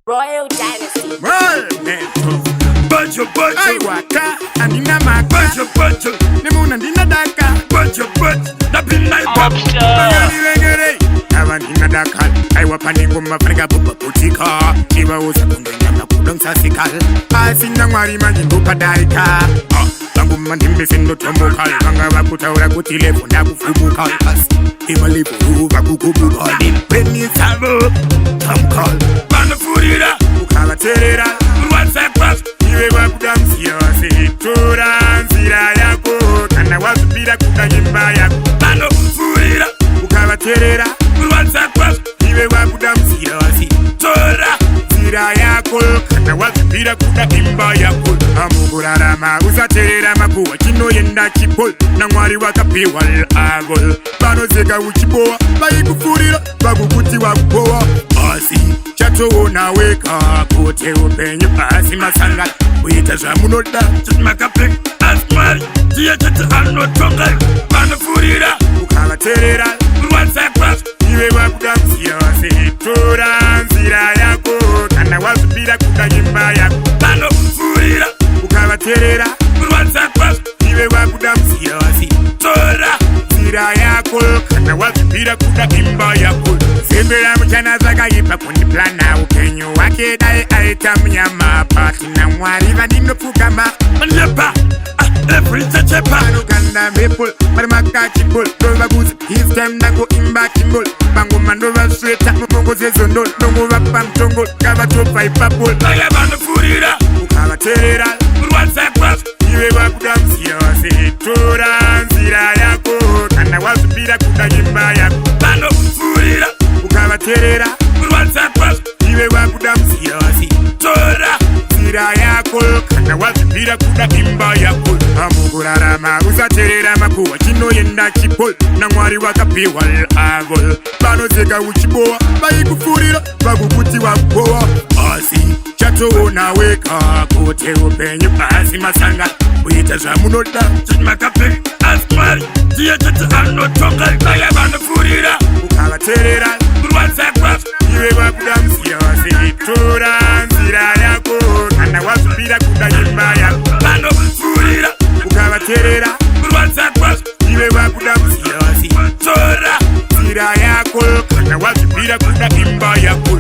Royal Dynasty. Roll Mental. Banjo, I waka anina maka. banjo, banjo, Nemuna ndina daka. banjo, banjo. Nabi naiba. Magani wengere. Awa ndina daka. I wapani ngoma frega buba putika. Iwa uza kungenya makudong sasikal. Asina ngwari manjingu padaika. Bangu mandimbe sindo tomokal. Banga wakutaura kutilefu na kufubukal. Iwa lipu wakukubukal. Peni sabo. Tamkal. Bana furira. Ukala terera. WhatsApp pass. Iwe wakudamsia wasitura nzira yako. Kana wasupira kukanyimba yako. Bana furira. Ukabaterera. WhatsApp pass. Iwe wakudamsia wasitura nzira yako. Kana wasupira kukanyimba yako. Amukurarama uzaterera makuwa chino yenda chipol. Na mwari wakapiwa agol. Bano zeka uchiboa. Baikufurira. Bakukuti wakupoa. Asi chato naweka kote upenye pasi masanga uita za munoda Makape. Asmari. Tia chata anotonga. Bana furira. ukabaterera. WhatsApp pass. Iwe wakudamsia wasitura nzira yako. Kana wasupira kukanyimba yako. Bana furira. Ukabaterera. WhatsApp pass. Iwe wakudamsia wasitura nzira yako. Kana wasupira kukanyimba yako. Sembera mchana zakayipa kuniplana. Upenyo wake dae aita mnyama. Pati na mwari vanino fukama. Manyepa. Every chepa. Kanda mepul, marimaka chipul. Dova guzi, his time nango imba kimbul. Bango mandova sweta, mungo zezondol. Nongo wapa mtongol, kava topa ipapul. Baya bana furira. Ukala terera. WhatsApp pass. Iwe wakudamsia wasitura nzira yako. Kana wasupira kukanyimba yako. Bana furira. Ukala terera. WhatsApp pass. Iwe wakudamsia wasitura nzira yako. Kana wasupira kukanyimba yako. Amukurarama uzaterera makuwa chino yenda chipol. Na mwari wakapiwa agol. Bano zeka uchiboa. Baikufurira. Bakukuti wakupoa. Asi chato naweka kote upenye pasi masanga uita za munoda. Makape. Asmari. Tia chata anotonga. Baya bana furira. Ukabaterera. WhatsApp pass. Iwe wakudamsia wasitura nzira yako. Kana wasupira kukanyimba yako. Bana furira. Ukabaterera. WhatsApp pass. Iwe wakudamsia wasitura Tora. nzira yako. Kana wasupira kukanyimba yako.